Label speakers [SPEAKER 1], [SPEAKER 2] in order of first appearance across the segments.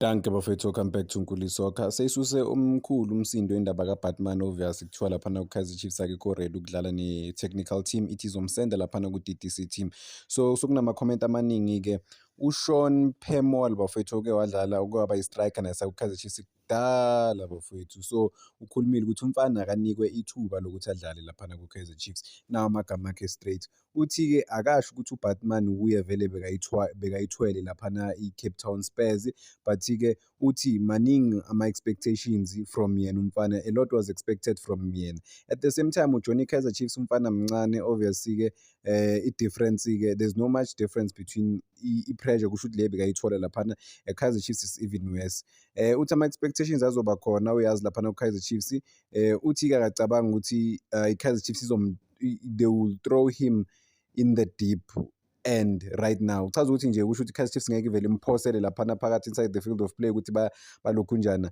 [SPEAKER 1] Danke bafethu, welcome back to Nkuli Soccer. Seyisuse umkhulu umsindo indaba kaBatman obvious kuthiwa laphana ku-Kaizer Chiefs akekho ready ukudlala ne-technical team ithi izomsenda laphana ku-DDC team. So sekunama-comment amaningi-ke. uSean Phemol bafethu oke wadlala okwaba yi-striker naye ku-Kaizer Chiefs kudala bafethu. So ukhulumile ukuthi umfana akanikwe ithuba lokuthi adlale laphana ku-Kaizer Chiefs. Nawa amagama akhe straight. Uthi-ke akasho ukuthi uBatman uye vele bekayithwele laphana i-Cape Town Spurs, but-ke uthi maningi ama-expectations from yena umfana, a lot was expected from yena. At the same time uJohnny Kaizer Chiefs umfana mncane, obviously-ke i-difference-ke, there's no much difference between i-pressure kusho ukuthi le bekayithola laphana Kaizer Chiefs is even worse. Uthi ama-expectations azoba khona uyazi laphana ku-Kaizer Chiefs, uthi-ke akacabanga ukuthi i-Kaizer Chiefs they will throw him in the deep end right now. Uchaza ukuthi nje kusho ukuthi i-Kaizer Chiefs ngeke ivele imphosele laphana phakathi inside the field of play ukuthi balokhu njana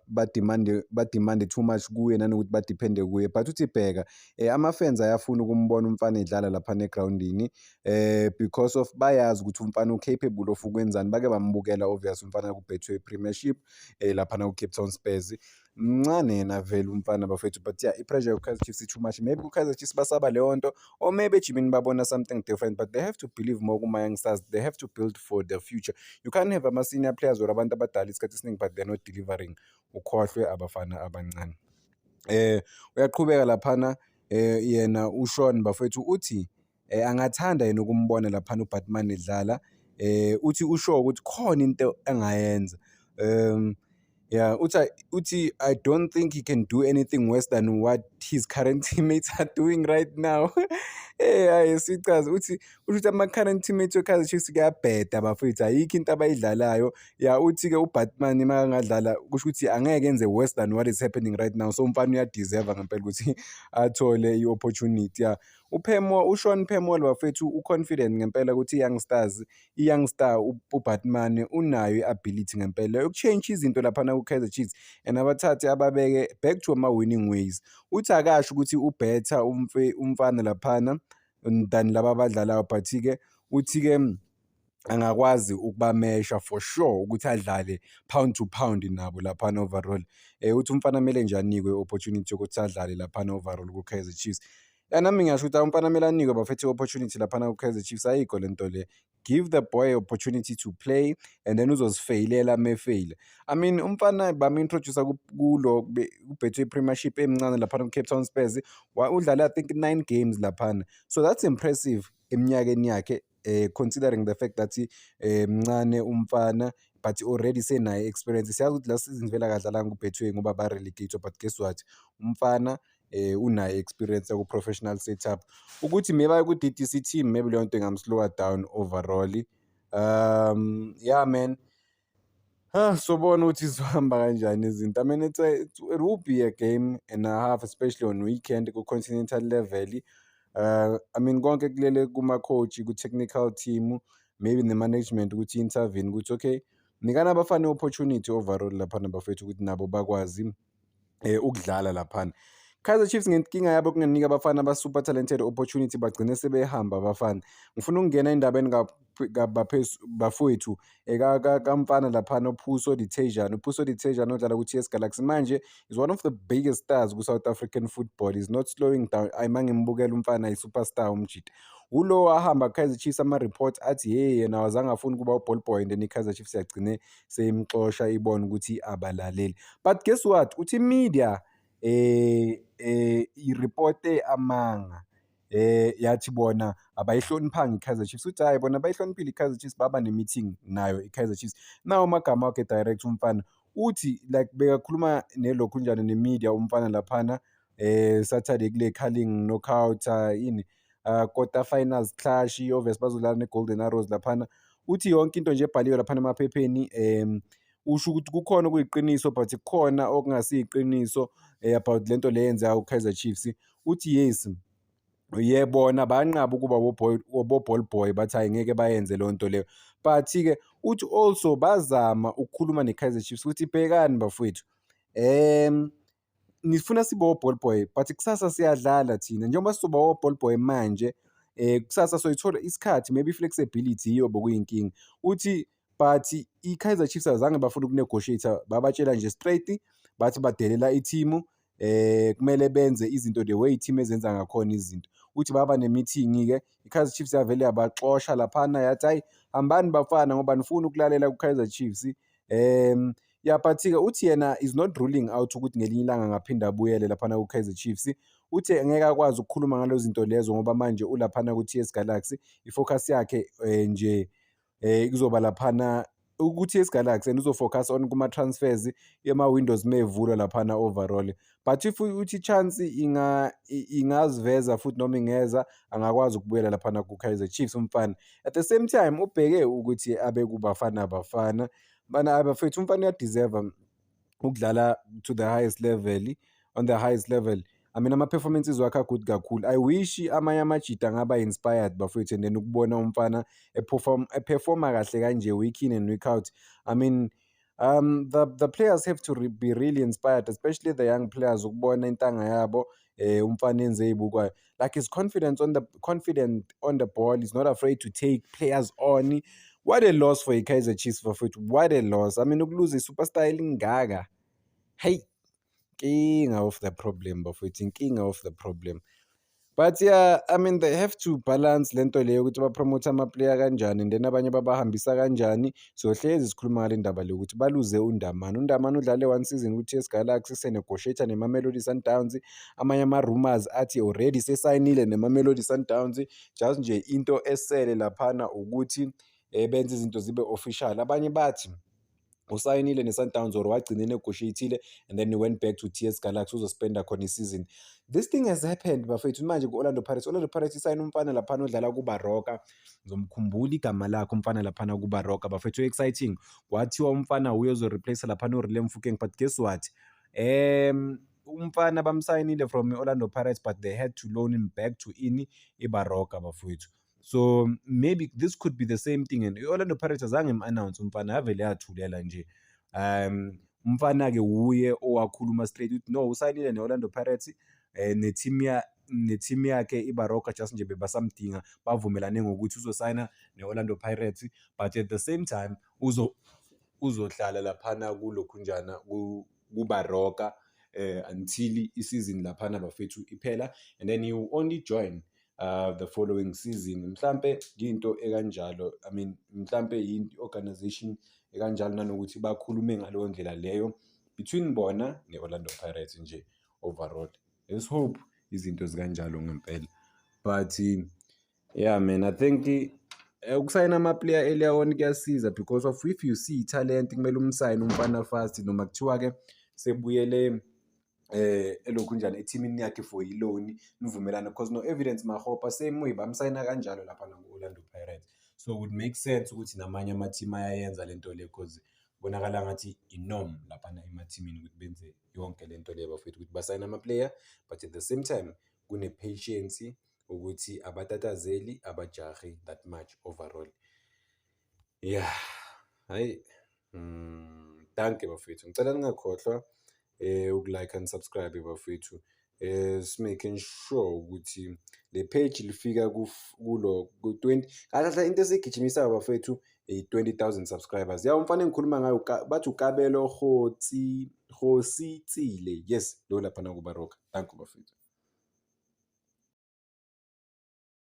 [SPEAKER 1] badimande too much kuye nanokuthi badepende kuye, but uthi bheka ama-fans ayafuna ukumbona umfana edlala laphana egrawundini because of bayazi ukuthi umfana u-capable of ukwenzani. Bake bambukela obvious umfana ku-Betway Premiership laphana ku-Cape Town Spurs. Mncane yena vele umfana bafethu, but yeah, i-pressure ku-Kaizer Chiefs too much. Maybe ku-Kaizer Chiefs basaba leyo nto, or maybe ejimini babona something different, but they have to believe more kuma-youngsters. They have to build for the future. You can't have ama-senior players or abantu abadala isikhathi esiningi but they're not delivering. Ukhohlwe abafana abancane. Uyaqhubeka laphana yena uSean bafethu uthi angathanda yena ukumbona laphana uBatman edlala. Uthi usho ukuthi khona into engayenza. Yeah, uthi I don't think he can do anything worse than what his current teammates are doing right now. Hayi sichaze uthi ama-current teammates we-Kaizer Chiefs kuyabheda bafethu, ayikho into abayidlalayo. Yeah, uthi-ke uBatman makangadlala kusho ukuthi angeke enze worse than what is happening right now. So umfana uyadeserve ngempela ukuthi athole i-opportunity. Yeah. uSean Phemol bafethu u-confident ngempela ukuthi i-young star uBatman unayo i-ability ngempela yoku-change izinto laphana ku-Kaizer Chiefs and abathathe ababeke back to ama-winning ways. Uthi akasho ukuthi u-better umfana laphana than laba abadlalayo, but-ke uthi-ke angakwazi ukubamesha for sure ukuthi adlale pound to pound nabo laphana overall. Uthi umfana kumele nje anikwe i-opportunity yokuthi adlale laphana overall ku-Kaizer Chiefs. Nami ngiyasho ukuthi umfana kumele anikwe bafethu i-opportunity laphana ku-Kaizer Chiefs, ayikho le nto le. Give the boy opportunity to play and then uzozifeyilela mefeyile. I mean umfana bami-introduce kulo ku-Betway Premiership emncane laphana ku-Cape Town Spurs, udlale I think 9 games laphana. So that's impressive eminyakeni yakhe, considering the fact that mncane umfana but already senayo experience. Siyazi ukuthi last season vele akadlalanga ku-Betway ngoba ba-relegate, but guess what, umfana unayo experience ku-professional setup. Ukuthi maybe aye ku-DDC team maybe leyo nto ingamslowa down overall. Yeah man, sobona ukuthi izohamba kanjani izinto. I mean it will be a game and a half, especially on weekend ku-continental level. I mean konke kulele kuma-coach, ku-technical team, maybe ne-management ukuthi intervene ukuthi okay, nikana abafana i-opportunity overall laphana bafethu ukuthi nabo bakwazi ukudlala laphana. Kaizer Chiefs ngenkinga yabo kunganika abafana aba-super talented opportunity bagcine sebehamba abafana. Ngifuna ukungena endabeni bafowethu kamfana laphana uPhuso Dithejane. uPhuso Dithejane odlala ku-TS Galaxy manje is one of the biggest stars ku-South African football. Is not slowing down. Ayima ngimbukela umfana yi-superstar umjida. Ulo wahamba Kaizer Chiefs, ama-report athi yena wazange afuna ukuba u-ball boy and then i-Kaizer Chiefs yagcine seyimxosha ibona ukuthi abalaleli. But guess what, uthi media i-reporte amanga, yathi bona abayihloniphanga i-Kaizer Chiefs. Uthi hayi bona bayihloniphile i-Kaizer Chiefs, baba ne-meeting nayo i-Kaizer Chiefs. Nawo amagama wakhe direct umfana uthi like bekakhuluma nelokhu njani ne-media umfana laphana Saturday kule Carling knockout ini quarter finals clash, obvious bazodlala ne-Golden Arrows laphana. Uthi yonke into nje ebhaliwe laphana emaphepheni usho ukuthi kukhona okuyiqiniso but kukhona okungasiyiqiniso about lento le yenzayo ku-Kaizer Chiefs. Uthi yes, yebona banqaba ukuba bo-ball boy bathi hayi ngeke bayenze leyo nto leyo, but-ke uthi also bazama ukukhuluma ne-Kaizer Chiefs ukuthi bhekani bafowethu, nifuna sibe o-ball boy but kusasa siyadlala thina. Njengoba sizoba o-ball boy manje kusasa soyithola isikhathi, maybe i-flexibility yiyo bokuyinkinga. Uthi but i-Kaizer Chiefs azange bafuna ukunegotiate, babatshela nje straight bathi badelela ithimu, kumele benze izinto the way i-team ezenza ngakhona izinto. Uthi baba ne-meeting-ke, i-Kaizer Chiefs yavele yabaxosha laphana yathi, hhayi hambani bafana ngoba anifuni ukulalela ku-Kaizer Chiefs. Yeah, but-ke uthi yena is not ruling out ukuthi ngelinye ilanga angaphinde abuyele laphana ku-Kaizer Chiefs. Uthi ngeke akwazi ukukhuluma ngalezo zinto lezo ngoba manje ulaphana ku-TS Galaxy, i-focus yakhe nje kuzoba laphana ku-TS Galaxy and uzo-focus on kuma-transfers ema-windows mevulwa laphana overall. But if uthi i-chance ingaziveza futhi noma ingeza, angakwazi ukubuyela laphana ku-Kaizer Chiefs umfana. At the same time ubheke ukuthi abe kuBafana Bafana, bana abafethu umfana uyadeserve ukudlala to the highest level, on the highest level. I mean ama-performances wakhe a-good kakhulu. I wish amanye amajita angaba inspired bafowethu and then ukubona umfana eperforma kahle kanje week in and week out. I mean the players have to be really inspired, especially the young players, ukubona intanga yabo umfana enze eyibukwayo. Like he's confident on the ball, he's not afraid to take players on. What a loss for i-Kaizer Chiefs bafowethu, what a loss. I mean ukuluza i-superstar elingaka, hey, inkinga of the problem bafowethu, inkinga of the problem. But yeah, I mean they have to balance lento leyo ukuthi bapromote ama-player kanjani and then abanye babahambisa kanjani. Siyohlezi sikhuluma ngale ndaba le ukuthi baluze uNdamane. uNdamane udlale one season ku-TS Galaxy, senegotiate neMamelodi Sundowns. Amanye ama-rumors athi already sesayinile neMamelodi Sundowns. Just nje into esele laphana ukuthi benze izinto zibe official. Abanye bathi usayinile ne-Sundowns or wagcina negotiateile and then he went back to TS Galaxy uzospenda khona i-season. This thing has happened bafethu manje ku-Orlando Pirates. Orlando Pirates isayine umfana laphana odlala kuBaroka, ngizomkhumbula igama lakhe umfana laphana kuBaroka bafethu, exciting. Kwathiwa umfana uye uzo-replace laphana uRelem Mofokeng, but guess what, umfana bamsayinile from i-Orlando Pirates but they had to loan him back to iBaroka bafethu. So maybe this could be the same thing, and i-Orlando Pirates azange im-announce umfana, yavele yathulela nje. Umfana-ke wuye owakhuluma straight uthi no, usayinile ne-Orlando Pirates ne-team yakhe iBaroka just nje bebasamdinga, bavumelane ngokuthi uzosayina ne-Orlando Pirates but at the same time uzohlala laphana kulokhunjana kuBaroka until i-season laphana bafethu iphela, and then he will only join the following season. Mhlampe into ekanjalo, I mean mhlampe i-organization ekanjalo nanokuthi bakhulume ngaleyo ndlela leyo between bona ne-Orlando Pirates nje overall. Let's hope izinto zikanjalo ngempela. But yeah man, I think ukusayina ama-player earlier on kuyasiza because of if you see talent kumele umsayine umfana fast, noma kuthiwa-ke sebuyele elokhunjana ethimini yakhe for i-loan nivumelana, because no evidence mahopa same way bamsayina kanjalo lapha ku-Orlando Pirates. So it would make sense ukuthi namanye ama-team ayayenza lento le because bonakala ngathi i-norm laphana emathimini ukuthi benze yonke lento le bafethu ukuthi basayina ama-player but at the same time kune-patience ukuthi abatatazeli abajahi that much overall. Yeah, hayi danke bafethu, ngicela ningakhohlwa ukulike and subscribe bafethu, making sure ukuthi le page lifika kulo ku-20 kahle into esigijimisayo bafethu 20,000 subscribers. Ya umfana engikhuluma ngayo bathi uKabelo Khositsile, yes lo lapha kuBaroka. Danke bafethu.